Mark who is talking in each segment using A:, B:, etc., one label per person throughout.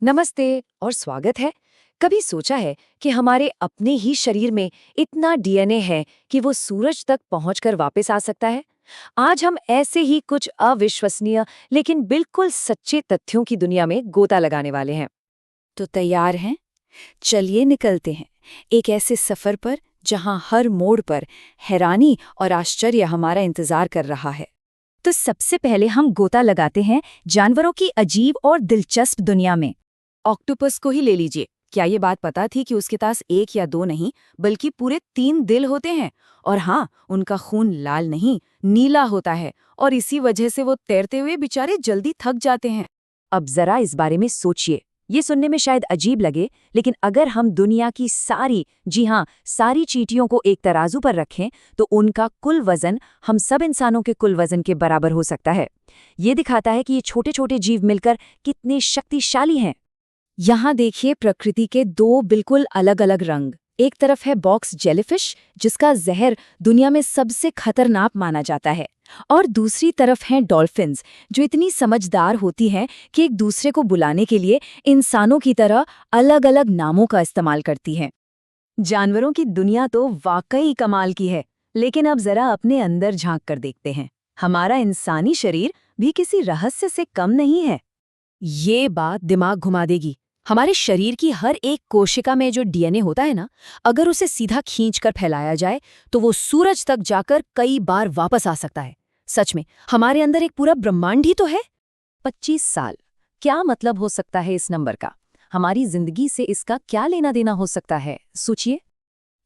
A: नमस्ते और स्वागत है। कभी सोचा है कि हमारे अपने ही शरीर में इतना डीएनए है कि वो सूरज तक पहुंचकर वापस आ सकता है। आज हम ऐसे ही कुछ अविश्वसनीय लेकिन बिल्कुल सच्चे तथ्यों की दुनिया में गोता लगाने वाले हैं।
B: तो तैयार हैं? चलिए निकलते हैं एक ऐसे सफर पर जहां हर मोड़ पर हैरानी और आश्चर्य हमारा इंतजार कर रहा है। तो सबसे पहले हम गोता लगाते हैं जानवरों की अजीब और दिलचस्प दुनिया में। ऑक्टोपस को ही ले लीजिए। क्या ये बात पता थी कि उसके पास एक या दो नहीं बल्कि पूरे 3 दिल होते हैं? और हाँ, उनका खून लाल नहीं नीला होता है और इसी वजह से वो तैरते हुए बेचारे जल्दी थक जाते हैं।
A: अब जरा इस बारे में सोचिए। ये सुनने में शायद अजीब लगे, लेकिन अगर हम दुनिया की सारी, जी हाँ, सारी चींटियों को एक तराजू पर रखें तो उनका कुल वजन हम सब इंसानों के कुल वजन के बराबर हो सकता है। ये दिखाता है कि ये छोटे छोटे जीव मिलकर कितने शक्तिशाली हैं।
B: यहाँ देखिए प्रकृति के दो बिल्कुल अलग अलग रंग। एक तरफ है बॉक्स जेलीफिश, जिसका जहर दुनिया में सबसे खतरनाक माना जाता है, और दूसरी तरफ हैं डॉल्फिन्स, जो इतनी समझदार होती हैं कि एक दूसरे को बुलाने के लिए इंसानों की तरह अलग अलग नामों का इस्तेमाल करती हैं।
A: जानवरों की दुनिया तो वाकई कमाल की है, लेकिन अब जरा अपने अंदर झांक कर देखते हैं। हमारा इंसानी शरीर भी किसी रहस्य से कम नहीं है।
B: ये बात दिमाग घुमा देगी। हमारे शरीर की हर एक कोशिका में जो डीएनए होता है ना, अगर उसे सीधा खींचकर फैलाया जाए तो वो सूरज तक जाकर कई बार वापस आ सकता है। सच में हमारे अंदर एक पूरा ब्रह्मांड ही तो है।
A: 25 साल, क्या मतलब हो सकता है इस नंबर का? हमारी जिंदगी से इसका क्या लेना देना हो सकता है, सोचिए।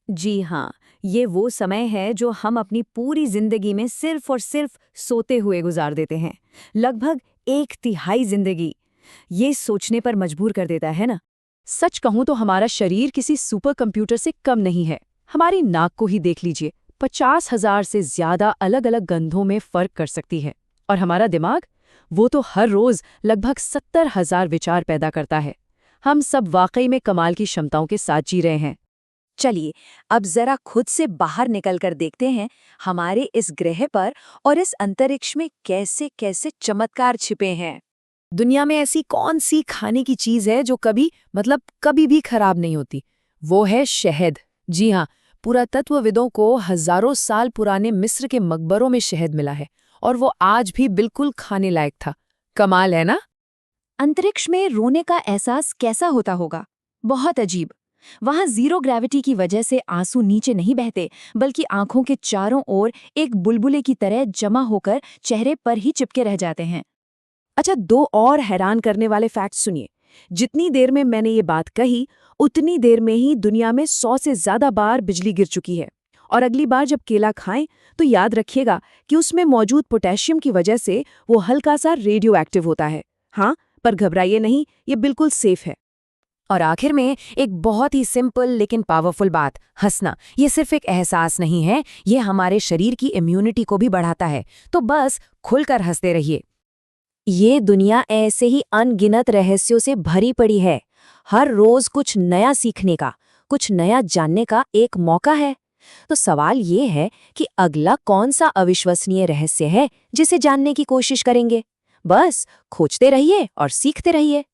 B: जी हाँ, ये वो समय है जो हम अपनी पूरी जिंदगी में सिर्फ और सिर्फ सोते हुए गुजार देते हैं। लगभग 1/3 जिंदगी। ये सोचने पर मजबूर कर देता है ना।
A: सच कहूं तो हमारा शरीर किसी सुपर कंप्यूटर से कम नहीं है। हमारी नाक को ही देख लीजिए, 50,000 से ज्यादा अलग अलग गंधों में फर्क कर सकती है। और हमारा दिमाग, वो तो हर रोज लगभग 70,000 विचार पैदा करता है। हम सब वाकई में कमाल की क्षमताओं के साथ जी रहे हैं।
B: चलिए अब जरा खुद से बाहर निकलकर देखते हैं हमारे इस ग्रह पर और इस अंतरिक्ष में कैसे कैसे चमत्कार छिपे हैं।
A: दुनिया में ऐसी कौन सी खाने की चीज है जो कभी भी खराब नहीं होती? वो है शहद। जी हाँ, पुरातत्वविदों को हजारों साल पुराने मिस्र के मकबरों में शहद मिला है और वो आज भी बिल्कुल खाने लायक था। कमाल है ना?
B: अंतरिक्ष में रोने का एहसास कैसा होता होगा? बहुत अजीब। वहां जीरो ग्रेविटी की वजह से आंसू नीचे नहीं बहते, बल्कि आंखों के चारों ओर एक बुलबुले की तरह जमा होकर चेहरे पर ही चिपके रह जाते हैं।
A: अच्छा, दो और हैरान करने वाले फैक्ट सुनिए। जितनी देर में मैंने ये बात कही, उतनी देर में ही दुनिया में 100 से ज्यादा बार बिजली गिर चुकी है। और अगली बार जब केला खाएं तो याद रखिएगा कि उसमें मौजूद पोटेशियम की वजह से वो हल्का सा रेडियो एक्टिव होता है। हाँ, पर घबराइए नहीं, ये बिल्कुल सेफ है। और आखिर में एक बहुत ही सिंपल लेकिन पावरफुल बात, हंसना ये सिर्फ एक एहसास नहीं है, ये हमारे शरीर की इम्यूनिटी को भी बढ़ाता है। तो बस खुलकर हंसते रहिए।
B: ये दुनिया ऐसे ही अनगिनत रहस्यों से भरी पड़ी है। हर रोज कुछ नया सीखने का, कुछ नया जानने का एक मौका है। तो सवाल ये है कि अगला कौन सा अविश्वसनीय रहस्य है जिसे जानने की कोशिश करेंगे? बस खोजते रहिए और सीखते रहिए।